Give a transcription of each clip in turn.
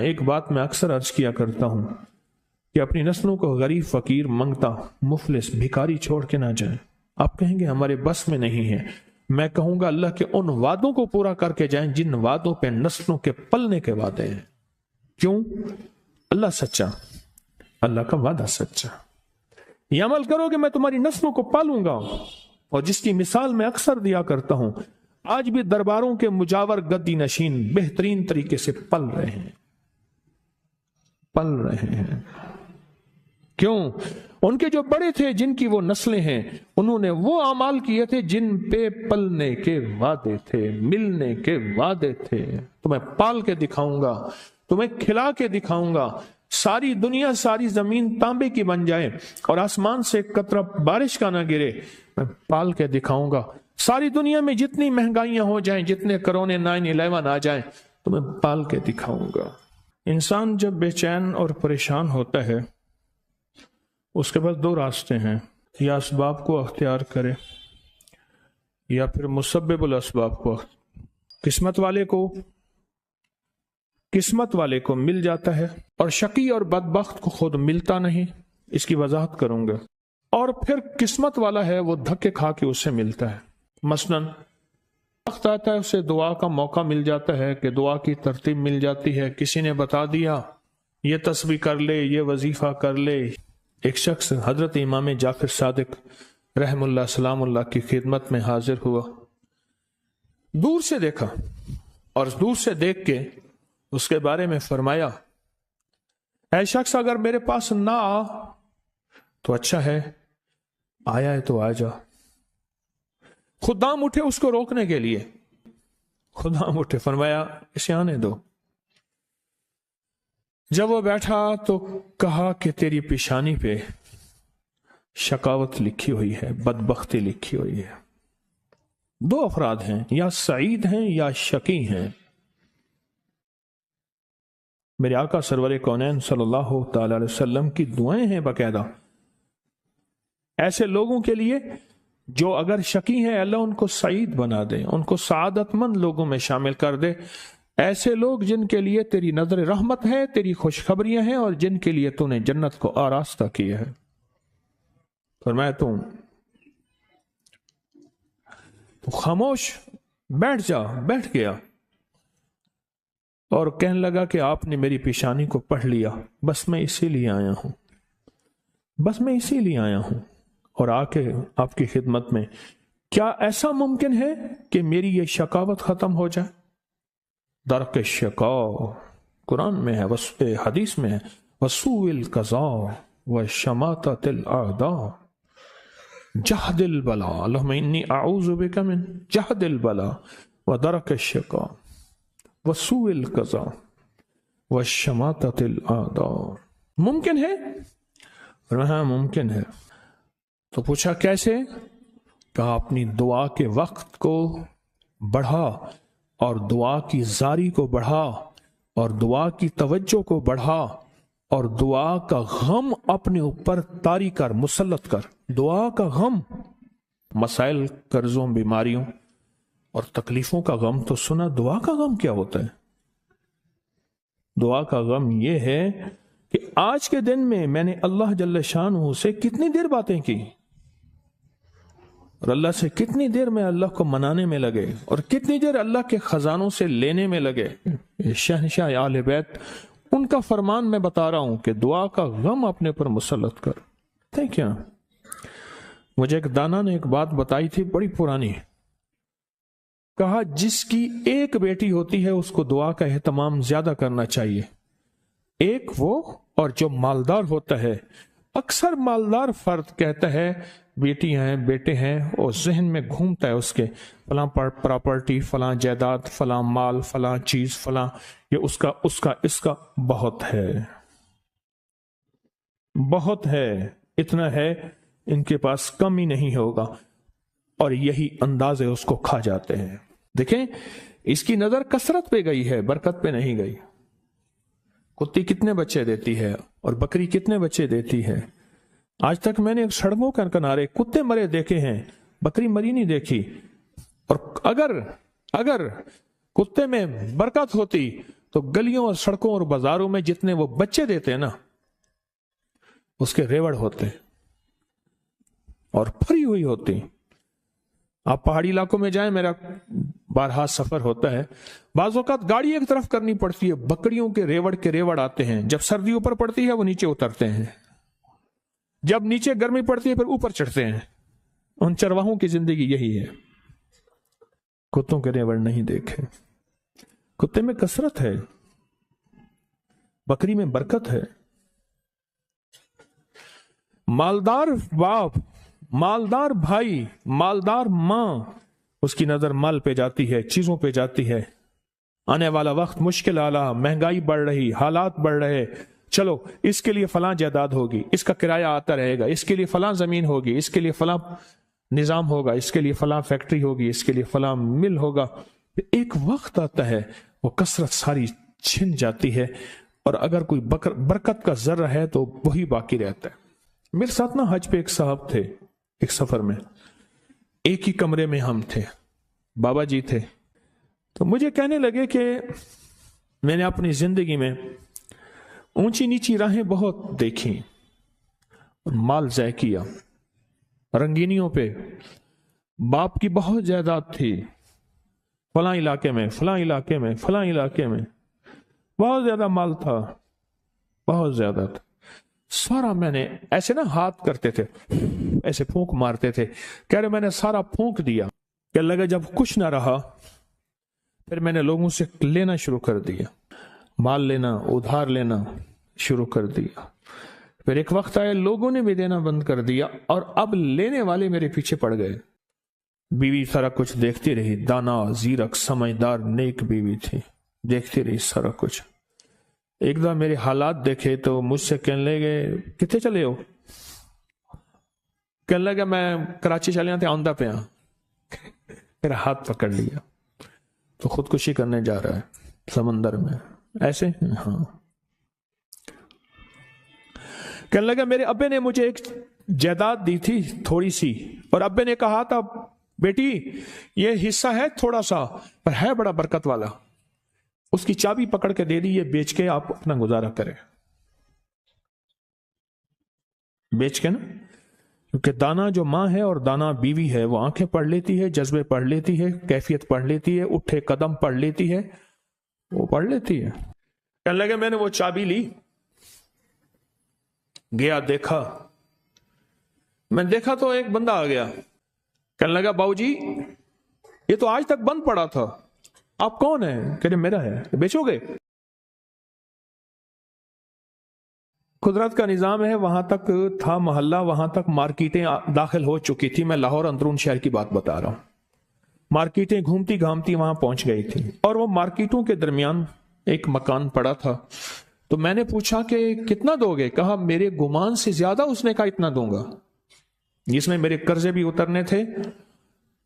ایک بات میں اکثر عرض کیا کرتا ہوں کہ اپنی نسلوں کو غریب، فقیر، منگتا، مفلس، بھکاری چھوڑ کے نہ جائیں۔ آپ کہیں گے ہمارے بس میں نہیں ہے، میں کہوں گا اللہ کے ان وعدوں کو پورا کر کے جائیں جن وعدوں پہ نسلوں کے پلنے کے وعدے ہیں۔ کیوں؟ اللہ سچا، اللہ کا وعدہ سچا۔ یہ عمل کرو کہ میں تمہاری نسلوں کو پالوں گا، اور جس کی مثال میں اکثر دیا کرتا ہوں، آج بھی درباروں کے مجاور گدی نشین بہترین طریقے سے پل رہے ہیں، پل رہے ہیں۔ کیوں؟ ان کے جو بڑے تھے، جن کی وہ نسلیں ہیں، انہوں نے وہ اعمال کیے تھے جن پہ پلنے کے وعدے تھے، ملنے کے وعدے تھے۔ تمہیں پال کے دکھاؤں گا، تمہیں کھلا کے دکھاؤں گا، ساری دنیا، ساری زمین تانبے کی بن جائے اور آسمان سے ایک قطرہ بارش کا نہ گرے، میں پال کے دکھاؤں گا۔ ساری دنیا میں جتنی مہنگائیاں ہو جائیں، جتنے کرونے 9/11 آ جائیں، تمہیں پال کے دکھاؤں گا۔ انسان جب بے چین اور پریشان ہوتا ہے، اس کے پاس دو راستے ہیں، یا اسباب کو اختیار کرے یا پھر مسبب الاسباب کو۔ قسمت والے کو مل جاتا ہے، اور شقی اور بدبخت کو خود ملتا نہیں۔ اس کی وضاحت کروں گا۔ اور پھر قسمت والا ہے، وہ دھکے کھا کے اسے ملتا ہے۔ مثلاً وقت آتا ہے، اسے دعا کا موقع مل جاتا ہے کہ دعا کی ترتیب مل جاتی ہے، کسی نے بتا دیا یہ تسبیح کر لے، یہ وظیفہ کر لے۔ ایک شخص حضرت امام جعفر صادق رحم اللہ سلام اللہ کی خدمت میں حاضر ہوا، دور سے دیکھا، اور دور سے دیکھ کے اس کے بارے میں فرمایا، اے شخص، اگر میرے پاس نہ آ تو اچھا ہے، آیا ہے تو آ جا۔ خدام اٹھے اس کو روکنے کے لیے، خدام اٹھے، فرمایا اسے آنے دو۔ جب وہ بیٹھا تو کہا کہ تیری پیشانی پہ شقاوت لکھی ہوئی ہے، بدبختی لکھی ہوئی ہے۔ دو افراد ہیں، یا سعید ہیں یا شقی ہیں۔ میرے آقا سرور کونین صلی اللہ تعالی علیہ وسلم کی دعائیں ہیں باقاعدہ ایسے لوگوں کے لیے جو اگر شقی ہیں، اللہ ان کو سعید بنا دے، ان کو سعادت مند لوگوں میں شامل کر دے۔ ایسے لوگ جن کے لیے تیری نظر رحمت ہے، تیری خوشخبریاں ہیں، اور جن کے لیے تو نے جنت کو آراستہ کیا ہے۔ فرمایا تو خاموش بیٹھ جا، بیٹھ گیا اور کہنے لگا کہ آپ نے میری پیشانی کو پڑھ لیا، بس میں اسی لیے آیا ہوں، بس میں اسی لیے آیا ہوں، اور آ کے آپ کی خدمت میں۔ کیا ایسا ممکن ہے کہ میری یہ شقاوت ختم ہو جائے؟ درک الشقاء قرآن میں ہے، حدیث میں ہے، وسوء القضاء وشماتۃ الاعداء جہد البلاء، اللہم انی اعوذ بک من جہد البلاء ودرک الشقاء وسوء القضاء وشماتۃ الاعداء۔ ممکن ہے؟ ہاں ممکن ہے۔ تو پوچھا کیسے؟ کہا اپنی دعا کے وقت کو بڑھا، اور دعا کی زاری کو بڑھا، اور دعا کی توجہ کو بڑھا، اور دعا کا غم اپنے اوپر طاری کر، مسلط کر۔ دعا کا غم، مسائل، قرضوں، بیماریوں اور تکلیفوں کا غم تو سنا، دعا کا غم کیا ہوتا ہے؟ دعا کا غم یہ ہے کہ آج کے دن میں نے اللہ جل شانہ سے کتنی دیر باتیں کی، اور اللہ سے کتنی دیر میں اللہ کو منانے میں لگے، اور کتنی دیر اللہ کے خزانوں سے لینے میں لگے۔ شہنشاہ آل بیت، ان کا فرمان میں بتا رہا ہوں کہ دعا کا غم اپنے پر مسلط کر۔ تھے کیا؟ مجھے ایک دانا نے ایک بات بتائی تھی بڑی پرانی، کہا جس کی ایک بیٹی ہوتی ہے اس کو دعا کا اہتمام زیادہ کرنا چاہیے، ایک وہ، اور جو مالدار ہوتا ہے، اکثر مالدار فرد کہتا ہے بیٹی ہیں، بیٹے ہیں، اور ذہن میں گھومتا ہے اس کے فلاں پراپرٹی، فلاں جائیداد، فلاں مال، فلاں چیز، فلاں، یہ اس کا بہت ہے، بہت ہے، اتنا ہے، ان کے پاس کم ہی نہیں ہوگا، اور یہی انداز ہے، اس کو کھا جاتے ہیں۔ دیکھیں اس کی نظر کثرت پہ گئی ہے، برکت پہ نہیں گئی۔ کتی کتنے بچے دیتی ہے اور بکری کتنے بچے دیتی ہے؟ آج تک میں نے سڑکوں کے کنارے کتے مرے دیکھے ہیں، بکری مری نہیں دیکھی۔ اور اگر کتے میں برکت ہوتی تو گلیوں اور سڑکوں اور بازاروں میں جتنے وہ بچے دیتے ہیں نا، اس کے ریوڑ ہوتے ہیں اور پھری ہوئی ہوتی. آپ پہاڑی علاقوں میں جائیں، میرا بارہا سفر ہوتا ہے، بعض اوقات گاڑی ایک طرف کرنی پڑتی ہے، بکریوں کے ریوڑ آتے ہیں. جب سردی اوپر پڑتی ہے وہ نیچے اترتے ہیں، جب نیچے گرمی پڑتی ہے پھر اوپر چڑھتے ہیں. ان چرواہوں کی زندگی یہی ہے. کتوں کے ریوڑ نہیں دیکھے. کتے میں کثرت ہے، بکری میں برکت ہے. مالدار باپ، مالدار بھائی، مالدار ماں، اس کی نظر مال پہ جاتی ہے، چیزوں پہ جاتی ہے. آنے والا وقت مشکل آلا، مہنگائی بڑھ رہی، حالات بڑھ رہے، چلو اس کے لیے فلاں جائیداد ہوگی، اس کا کرایہ آتا رہے گا، اس کے لیے فلاں زمین ہوگی، اس کے لیے فلاں نظام ہوگا، اس کے لیے فلاں فیکٹری ہوگی، اس کے لیے فلاں مل ہوگا. ایک وقت آتا ہے وہ کثرت ساری چھن جاتی ہے، اور اگر کوئی برکت کا ذرہ ہے تو وہی باقی رہتا ہے. میرے ساتھ نا حج پہ ایک صاحب تھے، ایک سفر میں، ایک ہی کمرے میں ہم تھے، بابا جی تھے. تو مجھے کہنے لگے کہ میں نے اپنی زندگی میں اونچی نیچی راہیں بہت دیکھی، مال ضائع کیا، رنگینیوں پہ. باپ کی بہت جائیداد تھی، فلاں علاقے میں، فلاں علاقے میں، فلاں علاقے میں بہت زیادہ مال تھا، بہت زیادہ تھا. سارا میں نے ایسے نا ہاتھ کرتے تھے، ایسے پھونک مارتے تھے، کہہ رہے میں نے سارا پھونک دیا. کہ لگا جب کچھ نہ رہا پھر میں نے لوگوں سے لینا شروع کر دیا، مال لینا، ادھار لینا شروع کر دیا. پھر ایک وقت آیا لوگوں نے بھی دینا بند کر دیا، اور اب لینے والے میرے پیچھے پڑ گئے. بیوی سارا کچھ دیکھتی رہی، دانا، زیرک، سمجھدار، نیک بیوی تھی، دیکھتی رہی سارا کچھ. ایک دفعہ میرے حالات دیکھے تو مجھ سے کہنے لگے کتنے چلے ہو؟ کہنے لگا میں کراچی چلے آتے آندہ پہ ہاں. میرا ہاتھ پکڑ لیا تو خودکشی کرنے جا رہا ہے سمندر میں ایسے. ہاں. کہنے لگا میرے ابے نے مجھے ایک جائیداد دی تھی تھوڑی سی، اور ابے نے کہا تھا بیٹی یہ حصہ ہے تھوڑا سا پر ہے بڑا برکت والا، اس کی چابی پکڑ کے دے دی، یہ بیچ کے آپ اپنا گزارا کریں. بیچ کے نا، کیونکہ دانا جو ماں ہے اور دانا بیوی ہے وہ آنکھیں پڑھ لیتی ہے، جذبے پڑھ لیتی ہے، کیفیت پڑھ لیتی ہے، اٹھے قدم پڑھ لیتی ہے، وہ پڑھ لیتی ہے. کہنے لگے میں نے وہ چابی لی، گیا دیکھا، میں دیکھا تو ایک بندہ آ گیا. کہنے لگا باؤ جی یہ تو آج تک بند پڑا تھا، آپ کون ہیں؟ کہ میرا ہے، بیچو گے؟ قدرت کا نظام ہے، وہاں تک تھا محلہ، وہاں تک مارکیٹیں داخل ہو چکی تھی. میں لاہور اندرون شہر کی بات بتا رہا ہوں. مارکیٹیں گھومتی گھامتی وہاں پہنچ گئی تھی، اور وہ مارکیٹوں کے درمیان ایک مکان پڑا تھا. تو میں نے پوچھا کہ کتنا دو گے؟ کہا میرے گمان سے زیادہ. اس نے کہا اتنا دوں گا. جس میں میرے قرضے بھی اترنے تھے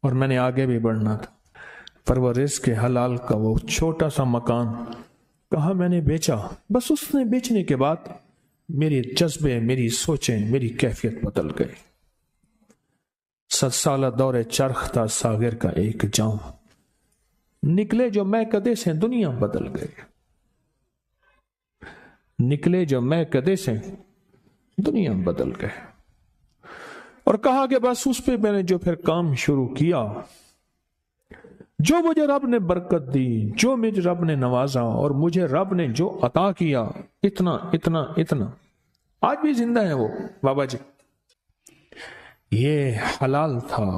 اور میں نے آگے بھی بڑھنا تھا. پر وہ رزق حلال کا وہ چھوٹا سا مکان کہا میں نے بیچا. بس اس نے بیچنے کے بعد میرے جذبے، میری سوچیں، میری کیفیت بدل گئی. 7 سالہ دور چرخ تھا ساغر کا ایک جام، نکلے جو میں کدے سے دنیا بدل گئے. نکلے جو میں کدے سے دنیا بدل گئے. اور کہا کہ بس اس پہ میں نے جو پھر کام شروع کیا، جو مجھے رب نے برکت دی، جو مجھے رب نے نوازا، اور مجھے رب نے جو عطا کیا، اتنا اتنا اتنا. آج بھی زندہ ہے وہ بابا جی. یہ حلال تھا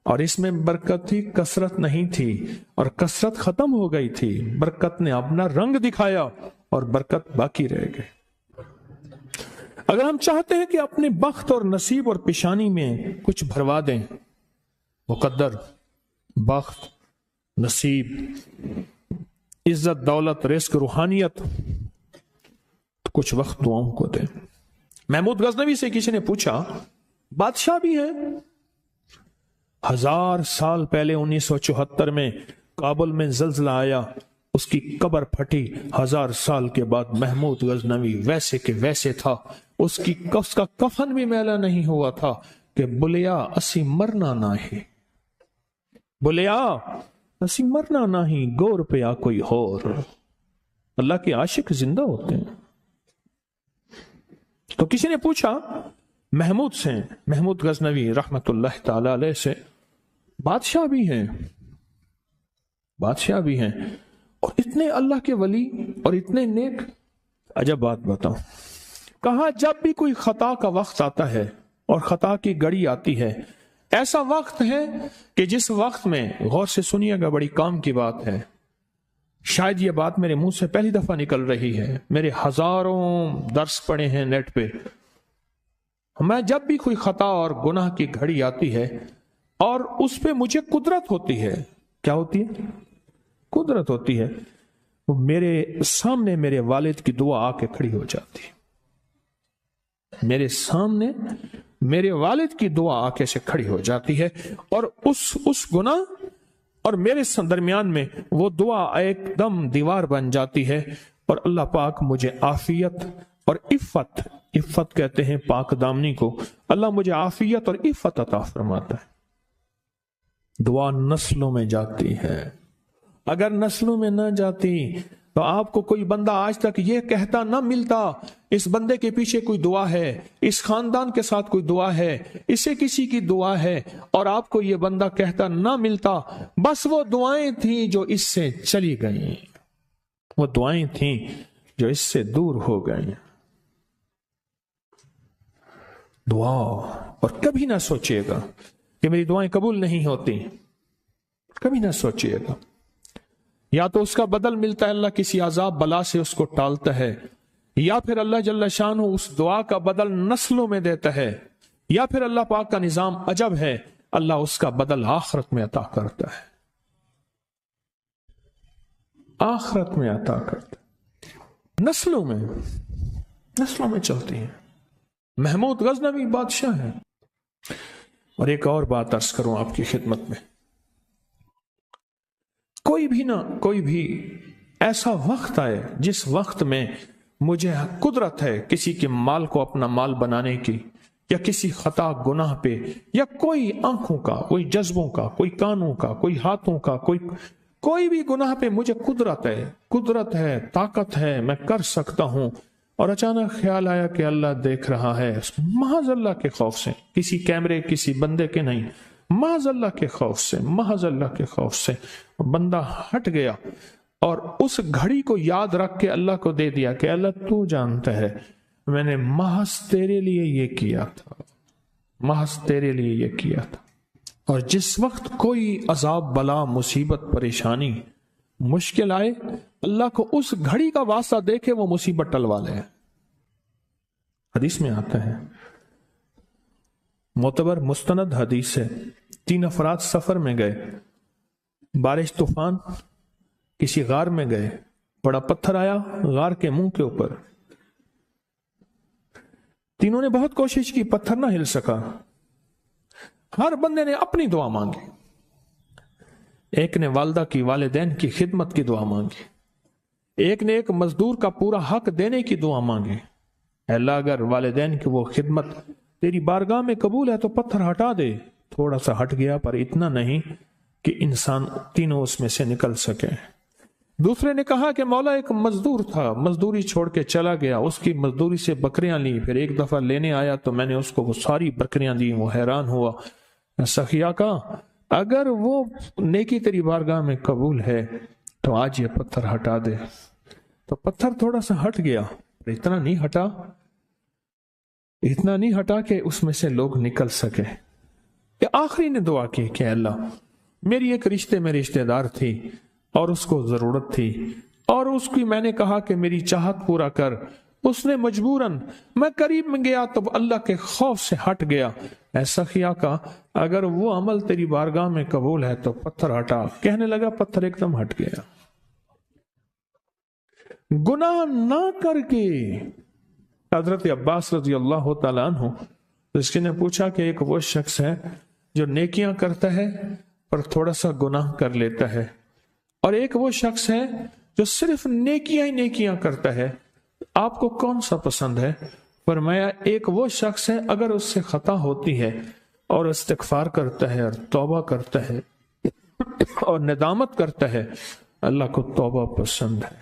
اور اس میں برکت تھی، کثرت نہیں تھی، اور کثرت ختم ہو گئی تھی. برکت نے اپنا رنگ دکھایا اور برکت باقی رہ گئی. اگر ہم چاہتے ہیں کہ اپنے بخت اور نصیب اور پیشانی میں کچھ بھروا دیں، مقدر، بخت، نصیب، عزت، دولت، رزق، روحانیت، تو کچھ وقت دعاؤں کو دیں. محمود غزنوی سے کسی نے پوچھا بادشاہ بھی ہے. 1000 سال پہلے 1974 میں کابل میں زلزلہ آیا، اس کی قبر پھٹی. 1000 سال کے بعد محمود غزنوی ویسے کہ ویسے تھا. اس کا کفن بھی میلا نہیں ہوا تھا کہ بلیا اسی مرنا نہ ہی، بلیا اسی مرنا نہ ہی، گور پہ آ کوئی اور. اللہ کے عاشق زندہ ہوتے ہیں۔ تو کسی نے پوچھا محمود سے، محمود غزنوی رحمت اللہ تعالی علیہ سے، بادشاہ بھی ہیں، بادشاہ بھی ہیں اور اتنے اللہ کے ولی اور اتنے نیک۔ عجب بات بتاؤں، کہا جب بھی کوئی خطا کا وقت آتا ہے اور خطا کی گھڑی آتی ہے، ایسا وقت ہے کہ جس وقت میں، غور سے سنیے گا، بڑی کام کی بات ہے، شاید یہ بات میرے منہ سے پہلی دفعہ نکل رہی ہے، میرے ہزاروں درس پڑے ہیں نیٹ پہ، میں جب بھی کوئی خطا اور گناہ کی گھڑی آتی ہے اور اس پہ مجھے قدرت ہوتی ہے، کیا ہوتی ہے؟ قدرت ہوتی ہے، وہ میرے سامنے میرے والد کی دعا آ کے کھڑی ہو جاتی ہے، میرے سامنے میرے والد کی دعا آ کے سے کھڑی ہو جاتی ہے، اور اس گناہ اور میرے درمیان میں وہ دعا ایک دم دیوار بن جاتی ہے، اور اللہ پاک مجھے عافیت اور عفت کہتے ہیں پاک دامنی کو، اللہ مجھے عافیت اور عفت عطا فرماتا ہے۔ دعا نسلوں میں جاتی ہے، اگر نسلوں میں نہ جاتی تو آپ کو کوئی بندہ آج تک یہ کہتا نہ ملتا اس بندے کے پیچھے کوئی دعا ہے، اس خاندان کے ساتھ کوئی دعا ہے، اسے کسی کی دعا ہے، اور آپ کو یہ بندہ کہتا نہ ملتا بس وہ دعائیں تھیں جو اس سے چلی گئیں، وہ دعائیں تھیں جو اس سے دور ہو گئیں۔ دعا، اور کبھی نہ سوچئے گا کہ میری دعائیں قبول نہیں ہوتی، کبھی نہ سوچئے گا، یا تو اس کا بدل ملتا ہے، اللہ کسی عذاب بلا سے اس کو ٹالتا ہے، یا پھر اللہ جل شانہ اس دعا کا بدل نسلوں میں دیتا ہے، یا پھر اللہ پاک کا نظام عجب ہے، اللہ اس کا بدل آخرت میں عطا کرتا ہے، آخرت میں عطا کرتا ہے، نسلوں میں چلتی ہے۔ محمود غزنوی بادشاہ ہے۔ اور ایک اور بات عرض کروں آپ کی خدمت میں، کوئی بھی ایسا وقت آئے جس وقت میں مجھے قدرت ہے کسی کے مال کو اپنا مال بنانے کی، یا کسی خطا گناہ پہ، یا کوئی آنکھوں کا، کوئی جذبوں کا، کوئی کانوں کا، کوئی ہاتھوں کا، کوئی بھی گناہ پہ مجھے قدرت ہے، طاقت ہے، میں کر سکتا ہوں، اور اچانک خیال آیا کہ اللہ دیکھ رہا ہے، محض اللہ کے خوف سے، کسی کیمرے کسی بندے کے نہیں، محض اللہ کے خوف سے بندہ ہٹ گیا، اور اس گھڑی کو یاد رکھ کے اللہ کو دے دیا کہ اللہ تو جانتا ہے میں نے محض تیرے لیے یہ کیا تھا، اور جس وقت کوئی عذاب بلا مصیبت پریشانی مشکل آئے، اللہ کو اس گھڑی کا واسطہ دے کے وہ مصیبت ٹلوا لے۔ حدیث میں آتا ہے، معتبر مستند حدیث ہے، 3 افراد سفر میں گئے، بارش طوفان، کسی غار میں گئے، بڑا پتھر آیا غار کے منہ کے اوپر، تینوں نے بہت کوشش کی، پتھر نہ ہل سکا، ہر بندے نے اپنی دعا مانگی، ایک نے والدہ کی، والدین کی خدمت کی دعا مانگی، ایک نے ایک مزدور کا پورا حق دینے کی دعا مانگی، اے اللہ اگر والدین کی وہ خدمت تیری بارگاہ میں قبول ہے تو پتھر ہٹا دے، تھوڑا سا ہٹ گیا پر اتنا نہیں کہ انسان تینوں اس میں سے نکل سکے۔ دوسرے نے کہا کہ مولا ایک مزدور تھا، مزدوری چھوڑ کے چلا گیا، اس کی مزدوری سے بکریاں لی، پھر ایک دفعہ لینے آیا تو میں نے اس کو وہ ساری بکریاں دی، وہ حیران ہوا، سخیا کا اگر وہ نیکی تیری بارگاہ میں قبول ہے تو آج یہ پتھر ہٹا دے، تو پتھر تھوڑا سا ہٹ گیا، اتنا نہیں ہٹا کہ اس میں سے لوگ نکل سکے۔ کہ آخری نے دعا کی کہ اللہ میری ایک رشتے میں رشتے دار تھی اور اس کو ضرورت تھی، اور اس کی میں نے کہا کہ میری چاہت پورا کر، اس نے مجبوراً، میں قریب میں گیا تو اللہ کے خوف سے ہٹ گیا، ایسا کیا کا اگر وہ عمل تیری بارگاہ میں قبول ہے تو پتھر ہٹا، کہنے لگا پتھر ایک دم ہٹ گیا۔ گناہ نہ کر کے، حضرت عباس رضی اللہ تعالیٰ عنہ اس نے پوچھا کہ ایک وہ شخص ہے جو نیکیاں کرتا ہے پر تھوڑا سا گناہ کر لیتا ہے، اور ایک وہ شخص ہے جو صرف نیکیاں ہی نیکیاں کرتا ہے، آپ کو کون سا پسند ہے؟ فرمایا ایک وہ شخص ہے اگر اس سے خطا ہوتی ہے اور استغفار کرتا ہے اور توبہ کرتا ہے اور ندامت کرتا ہے، اللہ کو توبہ پسند ہے۔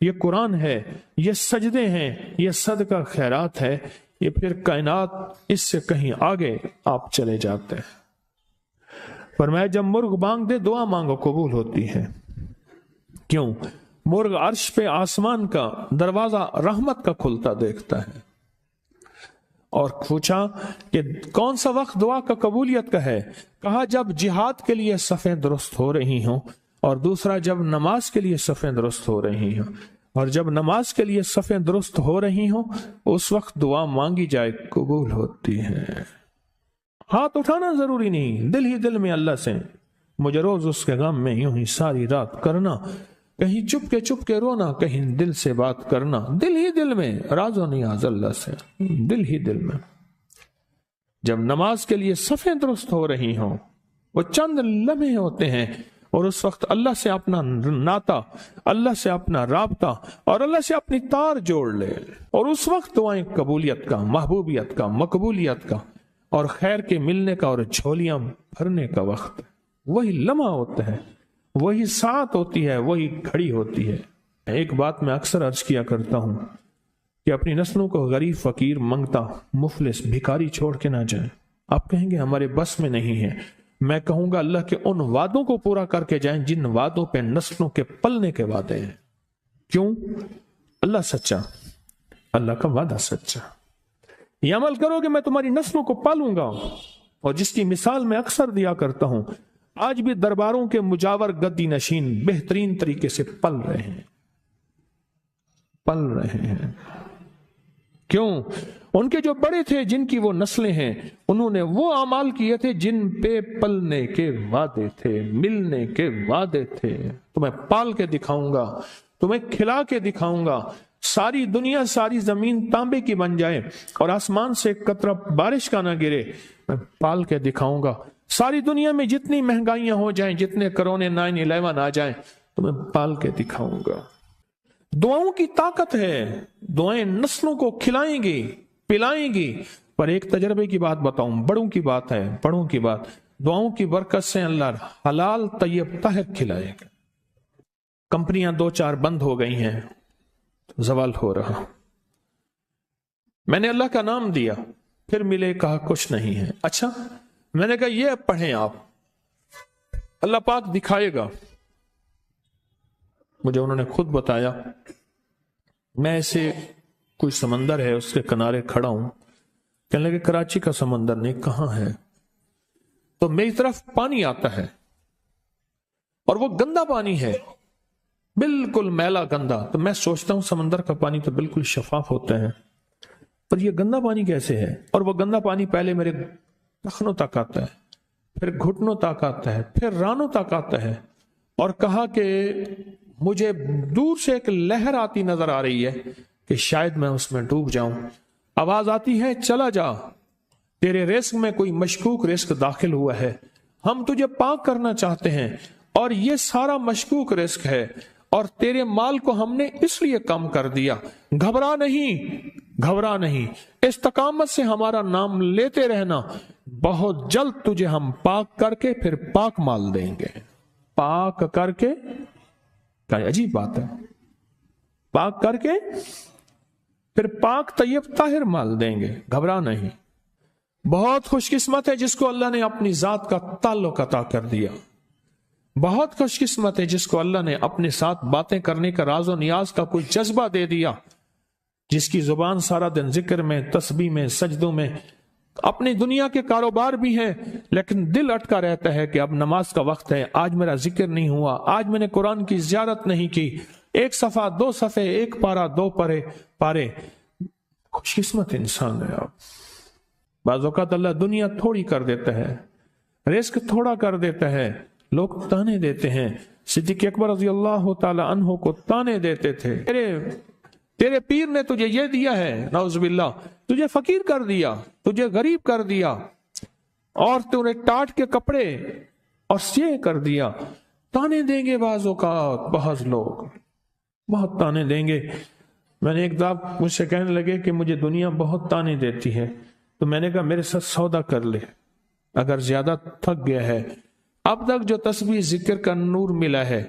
یہ قرآن ہے، یہ سجدے ہیں، یہ صدقہ خیرات ہے، یہ پھر کائنات اس سے کہیں آگے آپ چلے جاتے ہیں۔ فرمایا جب مرغ بانگ دے دعا مانگو قبول ہوتی ہے۔ کیوں؟ مرغ عرش پہ آسمان کا دروازہ رحمت کا کھلتا دیکھتا ہے۔ اور پوچھا کہ کون سا وقت دعا کا قبولیت کا ہے؟ کہا جب جہاد کے لیے صفیں درست ہو رہی ہوں، اور دوسرا جب نماز کے لیے صفیں درست ہو رہی ہوں، اور جب نماز کے لیے صفیں درست ہو رہی ہوں اس وقت دعا مانگی جائے قبول ہوتی ہے۔ ہاتھ اٹھانا ضروری نہیں، دل ہی دل میں اللہ سے مجھے روز اس کے غم میں یوں ہی ساری رات کرنا، کہیں چپ کے رونا، کہیں دل سے بات کرنا، دل ہی دل میں راز و نیاز اللہ سے، دل ہی دل میں۔ جب نماز کے لیے صفیں درست ہو رہی ہوں، وہ چند لمحے ہوتے ہیں، اور اس وقت اللہ سے اپنا ناتا، اللہ سے اپنا رابطہ اور اللہ سے اپنی تار جوڑ لے، اور اس وقت دعائیں قبولیت کا، محبوبیت کا، مقبولیت کا اور خیر کے ملنے کا اور جھولیاں بھرنے کا وقت، وہی لمحہ ہوتا ہے، وہی ساعت ہوتی ہے، وہی گھڑی ہوتی ہے۔ ایک بات میں اکثر عرض کیا کرتا ہوں کہ اپنی نسلوں کو غریب، فقیر، منگتا، مفلس، بھکاری چھوڑ کے نہ جائیں۔ آپ کہیں گے ہمارے بس میں نہیں ہے، میں کہوں گا اللہ کے ان وعدوں کو پورا کر کے جائیں جن وعدوں پہ نسلوں کے پلنے کے وعدے ہیں۔ کیوں؟ اللہ سچا، اللہ کا وعدہ سچا۔ یہ عمل کرو کہ میں تمہاری نسلوں کو پالوں گا، اور جس کی مثال میں اکثر دیا کرتا ہوں، آج بھی درباروں کے مجاور گدی نشین بہترین طریقے سے پل رہے ہیں، پل رہے ہیں۔ کیوں؟ ان کے جو بڑے تھے، جن کی وہ نسلیں ہیں، انہوں نے وہ اعمال کیے تھے جن پہ پلنے کے وعدے تھے، ملنے کے وعدے تھے۔ تمہیں پال کے دکھاؤں گا، تمہیں کھلا کے دکھاؤں گا، ساری دنیا، ساری زمین تانبے کی بن جائے اور آسمان سے قطرہ بارش کا نہ گرے، میں پال کے دکھاؤں گا۔ ساری دنیا میں جتنی مہنگائیاں ہو جائیں، جتنے کرونے 9/11 آ جائیں، تمہیں پال کے دکھاؤں گا۔ دعاؤں کی طاقت ہے، دعائیں نسلوں کو کھلائیں گی، پلائیں گی۔ پر ایک تجربے کی بات بتاؤں، بڑوں کی بات ہے، بڑوں کی بات، دعاؤں کی برکت سے اللہ حلال طیب طاہر کھلائے گا۔ کمپنیاں 2-4 بند ہو گئی ہیں، زوال ہو رہا، میں نے اللہ کا نام دیا، پھر ملے، کہا کچھ نہیں ہے۔ اچھا، میں نے کہا یہ پڑھیں آپ، اللہ پاک دکھائے گا۔ مجھے انہوں نے خود بتایا، میں ایسے کوئی سمندر ہے اس کے کنارے کھڑا ہوں، کہنے لگے کراچی کا سمندر نہیں، کہاں ہے؟ تو میری طرف پانی آتا ہے اور وہ گندا پانی ہے، بالکل میلا گندا۔ تو میں سوچتا ہوں سمندر کا پانی تو بالکل شفاف ہوتا ہے، پر یہ گندا پانی کیسے ہے؟ اور وہ گندا پانی پہلے میرے ٹخنوں تک آتا ہے، پھر گھٹنوں تک آتا ہے، پھر رانوں تک آتا ہے۔ اور کہا کہ مجھے دور سے ایک لہر آتی نظر آ رہی ہے کہ شاید میں اس میں ڈوب جاؤں۔ آواز آتی ہے چلا جا، تیرے رزق میں کوئی مشکوک رزق داخل ہوا ہے، ہم تجھے پاک کرنا چاہتے ہیں، اور یہ سارا مشکوک رزق ہے، اور تیرے مال کو ہم نے اس لیے کم کر دیا۔ گھبرا نہیں، گھبرا نہیں، استقامت سے ہمارا نام لیتے رہنا، بہت جلد تجھے ہم پاک کر کے پھر پاک مال دیں گے۔ پاک کر کے، کیا عجیب بات ہے، پاک کر کے پھر پاک طیب طاہر مال دیں گے، گھبرا نہیں۔ بہت خوش قسمت ہے جس کو اللہ نے اپنی ذات کا تعلق عطا کر دیا، بہت خوش قسمت ہے جس کو اللہ نے اپنے ساتھ باتیں کرنے کا، راز و نیاز کا کوئی جذبہ دے دیا، جس کی زبان سارا دن ذکر میں، تسبیح میں، سجدوں میں، اپنی دنیا کے کاروبار بھی ہیں، لیکن دل اٹکا رہتا ہے کہ اب نماز کا وقت ہے، آج میرا ذکر نہیں ہوا، آج میں نے قرآن کی زیارت نہیں کی، 1 صفحہ 2 صفحے، 1 پارہ 2 پارے۔ خوش قسمت انسان ہے۔ آپ بعض اوقات اللہ دنیا تھوڑی کر دیتا ہے، رزق تھوڑا کر دیتا ہے، لوگ تانے دیتے ہیں۔ صدیق اکبر رضی اللہ تعالی عنہ کو تانے دیتے تھے، تیرے پیر نے تجھے یہ دیا ہے، نعوذ باللہ، تجھے فقیر کر دیا، تجھے غریب کر دیا، اور تجھے ٹاٹ کے کپڑے اور یہ کر دیا۔ تانے دیں گے بعض اوقات، بعض لوگ بہت تانے دیں گے۔ میں نے ایک دفعہ مجھ سے کہنے لگے کہ مجھے دنیا بہت تانے دیتی ہے، تو میں نے کہا میرے ساتھ سودا کر لے، اگر زیادہ تھک گیا ہے، اب تک جو تسبیح ذکر کا نور ملا ہے،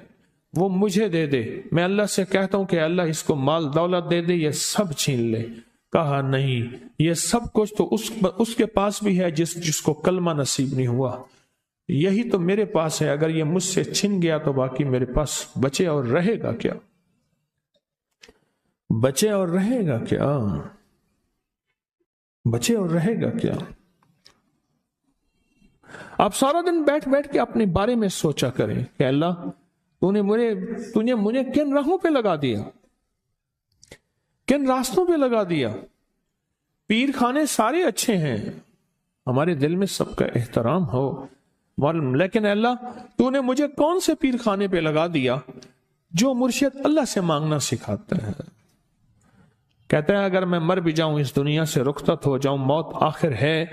وہ مجھے دے دے، میں اللہ سے کہتا ہوں کہ اللہ اس کو مال دولت دے دے، یہ سب چھین لے۔ کہا نہیں، یہ سب کچھ تو اس کے پاس بھی ہے جس کو کلمہ نصیب نہیں ہوا، یہی تو میرے پاس ہے، اگر یہ مجھ سے چھن گیا تو باقی میرے پاس بچے اور رہے گا کیا؟ بچے اور رہے گا کیا؟ بچے اور رہے گا کیا؟ آپ سارا دن بیٹھ بیٹھ کے اپنے بارے میں سوچا کریں کہ اللہ تو نے مجھے کن راہوں پہ لگا دیا، کن راستوں پہ لگا دیا۔ پیر خانے سارے اچھے ہیں، ہمارے دل میں سب کا احترام ہو، لیکن اللہ تو نے مجھے کون سے پیر خانے پہ لگا دیا جو مرشد اللہ سے مانگنا سکھاتا ہے؟ کہتا ہے اگر میں مر بھی جاؤں، اس دنیا سے رخصت ہو جاؤں، موت آخر ہے،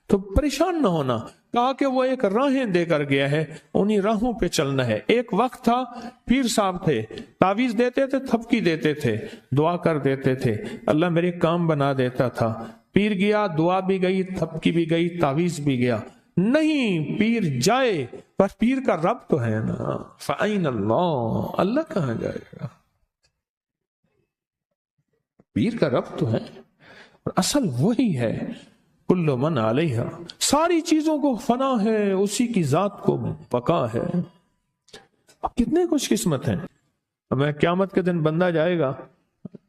تو پریشان نہ ہونا۔ کہا کہ وہ ایک راہیں دے کر گیا ہے، انہی راہوں پہ چلنا ہے۔ ایک وقت تھا پیر صاحب تھے، تعویذ دیتے تھے، تھپکی دیتے تھے، دعا کر دیتے تھے، اللہ میرے کام بنا دیتا تھا۔ پیر گیا، دعا بھی گئی، تھپکی بھی گئی، تعویذ بھی گیا۔ نہیں، پیر جائے پر پیر کا رب تو ہے نا، فَأَيْنَ اللَّهُ، اللہ کہاں جائے گا؟ پیر کا رب تو ہے، اور اصل وہی ہے۔ کل من علیہا، ساری چیزوں کو فنا ہے، اسی کی ذات کو بقا ہے۔ کتنے خوش قسمت ہیں۔ ہمیں قیامت کے دن بندہ جائے گا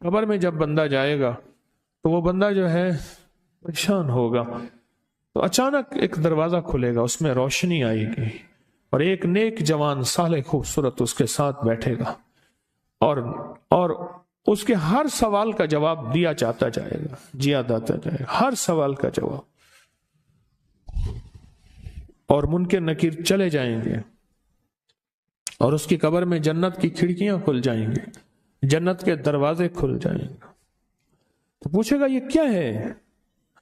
قبر میں، جب بندہ جائے گا تو وہ بندہ جو ہے پریشان ہوگا، تو اچانک ایک دروازہ کھلے گا، اس میں روشنی آئے گی، اور ایک نیک جوان صالح خوبصورت اس کے ساتھ بیٹھے گا، اور اس کے ہر سوال کا جواب دیا جاتا جائے گا، جیا جاتا جائے گا، ہر سوال کا جواب، اور منکر نکیر چلے جائیں گے، اور اس کی قبر میں جنت کی کھڑکیاں کھل جائیں گے، جنت کے دروازے کھل جائیں گے۔ تو پوچھے گا یہ کیا ہے،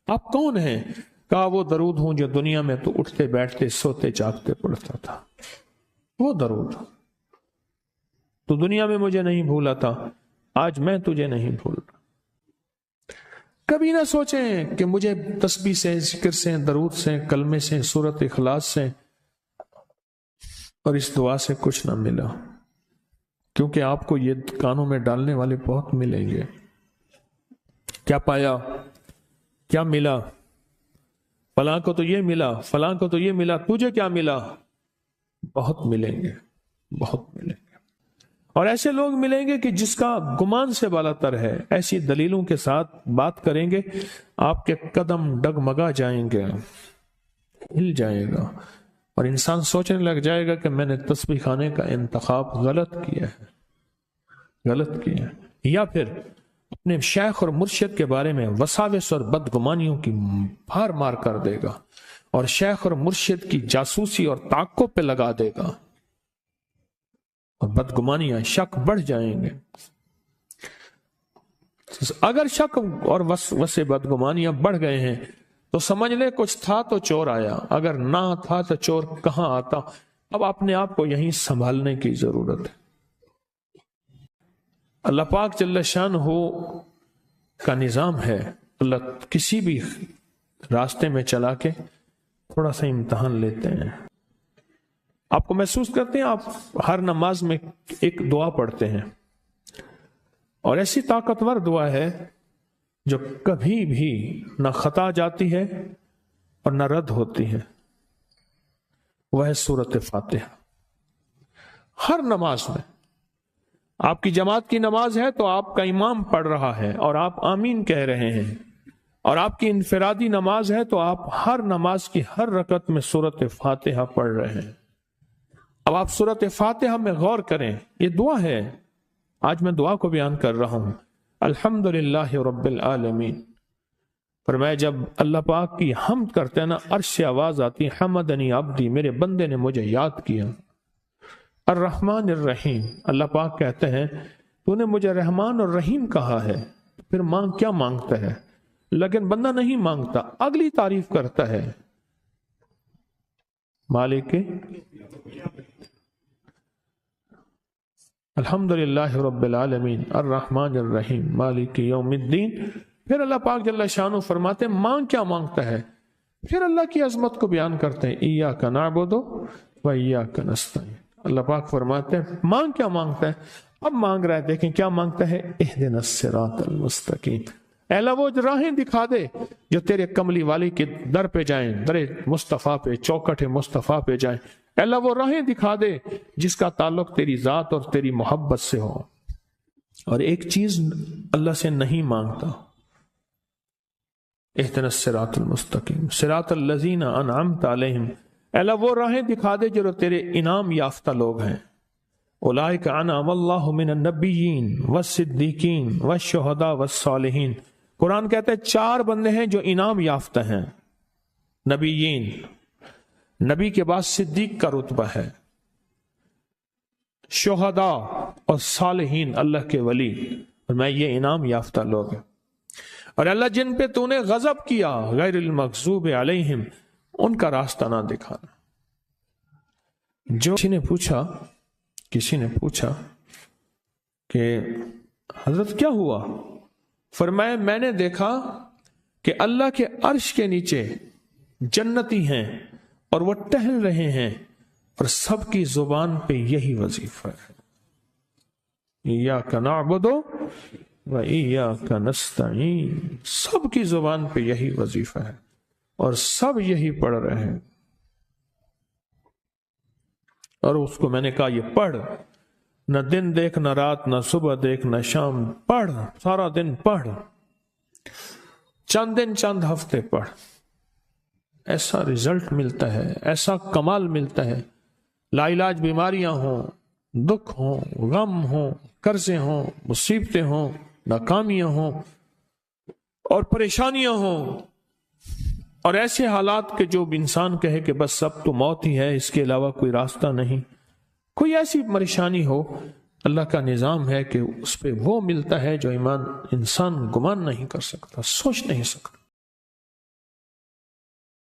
آپ کون ہیں؟ کہا وہ درود ہوں جو دنیا میں تو اٹھتے بیٹھتے سوتے جاگتے پڑھتا تھا، وہ درود۔ تو دنیا میں مجھے نہیں بھولا تھا، آج میں تجھے نہیں بھول رہا۔ کبھی نہ سوچیں کہ مجھے تسبیح سے، ذکر سے، درود سے، کلمے سے، سورت اخلاص سے اور اس دعا سے کچھ نہ ملا، کیونکہ آپ کو یہ کانوں میں ڈالنے والے بہت ملیں گے۔ کیا پایا، کیا ملا؟ فلاں کو تو یہ ملا، فلاں کو تو یہ ملا، تجھے کیا ملا؟ بہت ملیں گے، بہت ملیں گے۔ اور ایسے لوگ ملیں گے کہ جس کا گمان سے بالا تر ہے، ایسی دلیلوں کے ساتھ بات کریں گے، آپ کے قدم ڈگمگا جائیں گے، ہل جائے گا، اور انسان سوچنے لگ جائے گا کہ میں نے تسبیح خانے کا انتخاب غلط کیا ہے، غلط کیا ہے۔ یا پھر اپنے شیخ اور مرشد کے بارے میں وساوس اور بدگمانیوں کی بھار مار کر دے گا، اور شیخ اور مرشد کی جاسوسی اور تعقب پہ لگا دے گا، اور بدگمانیاں، شک بڑھ جائیں گے۔ اگر شک اور وسے بدگمانیاں بڑھ گئے ہیں تو سمجھ لے کچھ تھا تو چور آیا، اگر نہ تھا تو چور کہاں آتا۔ اب اپنے آپ کو یہیں سنبھالنے کی ضرورت ہے۔ اللہ پاک جل شانہ کا نظام ہے، اللہ کسی بھی راستے میں چلا کے تھوڑا سا امتحان لیتے ہیں۔ آپ کو محسوس کرتے ہیں، آپ ہر نماز میں ایک دعا پڑھتے ہیں، اور ایسی طاقتور دعا ہے جو کبھی بھی نہ خطا جاتی ہے اور نہ رد ہوتی ہے، وہ ہے سورۃ فاتحہ۔ ہر نماز میں، آپ کی جماعت کی نماز ہے تو آپ کا امام پڑھ رہا ہے اور آپ آمین کہہ رہے ہیں، اور آپ کی انفرادی نماز ہے تو آپ ہر نماز کی ہر رکعت میں سورۃ فاتحہ پڑھ رہے ہیں۔ اب آپ سورۃ فاتحہ میں غور کریں، یہ دعا ہے، آج میں دعا کو بیان کر رہا ہوں۔ الحمدللہ رب العالمین، فرمایا جب اللہ پاک کی حمد کرتے ہیں نا، عرش سے آواز آتی ہے، حمدنی عبدی، میرے بندے نے مجھے یاد کیا۔ الرحمن الرحیم، اللہ پاک کہتے ہیں تو نے مجھے رحمان اور رحیم کہا ہے، پھر کیا مانگتا ہے؟ لیکن بندہ نہیں مانگتا، اگلی تعریف کرتا ہے، مالک الحمدللہ رب العالمین الرحمن الرحیم مالک یوم الدین۔ پھر اللہ پاک جل شانہ فرماتے ہیں مانگ کیا مانگتا ہے، پھر اللہ کی عظمت کو بیان کرتے ہیں، ایاک نعبد و ایاک نستعین، اللہ پاک فرماتے ہیں مانگ کیا مانگتا ہے؟ اب مانگ رہا ہے، دیکھیں کیا مانگتا ہے، اہدنا الصراط المستقیم، اے اللہ وہ راہیں دکھا دے جو تیرے کملی والی کے در پہ جائیں، در مصطفیٰ پہ، چوکٹ مصطفیٰ پہ جائیں، اے اللہ وہ راہیں دکھا دے جس کا تعلق تیری ذات اور تیری محبت سے ہو۔ اور ایک چیز اللہ سے نہیں مانگتا، اہدنا الصراط المستقیم صراط الذین انعمت علیہم، اے اللہ وہ راہیں دکھا دے جو تیرے انعام یافتہ لوگ ہیں، اولئک انعم اللہ من النبیین والصدیقین والشہداء والصالحین۔ قرآن کہتا ہے 4 بندے ہیں جو انعام یافتہ ہیں، نبیین، نبی کے بعد صدیق کا رتبہ ہے، شہداء اور صالحین اللہ کے ولی، اور میں یہ انعام یافتہ لوگ ہیں۔ اور اللہ جن پہ تو نے غضب کیا غیر المغضوب علیہم، ان کا راستہ نہ دکھانا۔ جو کسی نے پوچھا کہ حضرت کیا ہوا؟ فرمایا میں نے دیکھا کہ اللہ کے عرش کے نیچے جنتی ہیں اور وہ ٹہل رہے ہیں اور سب کی زبان پہ یہی وظیفہ ہے، ایاک نعبد و ایاک نستعین، سب کی زبان پہ یہی وظیفہ ہے اور سب یہی پڑھ رہے ہیں۔ اور اس کو میں نے کہا یہ پڑھ، نہ دن دیکھ نہ رات، نہ صبح دیکھ نہ شام، پڑھ، سارا دن پڑھ، چند دن چند ہفتے پڑھ، ایسا رزلٹ ملتا ہے، ایسا کمال ملتا ہے۔ لا علاج بیماریاں ہوں، دکھ ہوں، غم ہوں، قرضے ہوں، مصیبتیں ہوں، ناکامیاں ہوں اور پریشانیاں ہوں، اور ایسے حالات کہ جو انسان کہے کہ بس اب تو موت ہی ہے، اس کے علاوہ کوئی راستہ نہیں، کوئی ایسی پریشانی ہو، اللہ کا نظام ہے کہ اس پہ وہ ملتا ہے جو انسان گمان نہیں کر سکتا، سوچ نہیں سکتا۔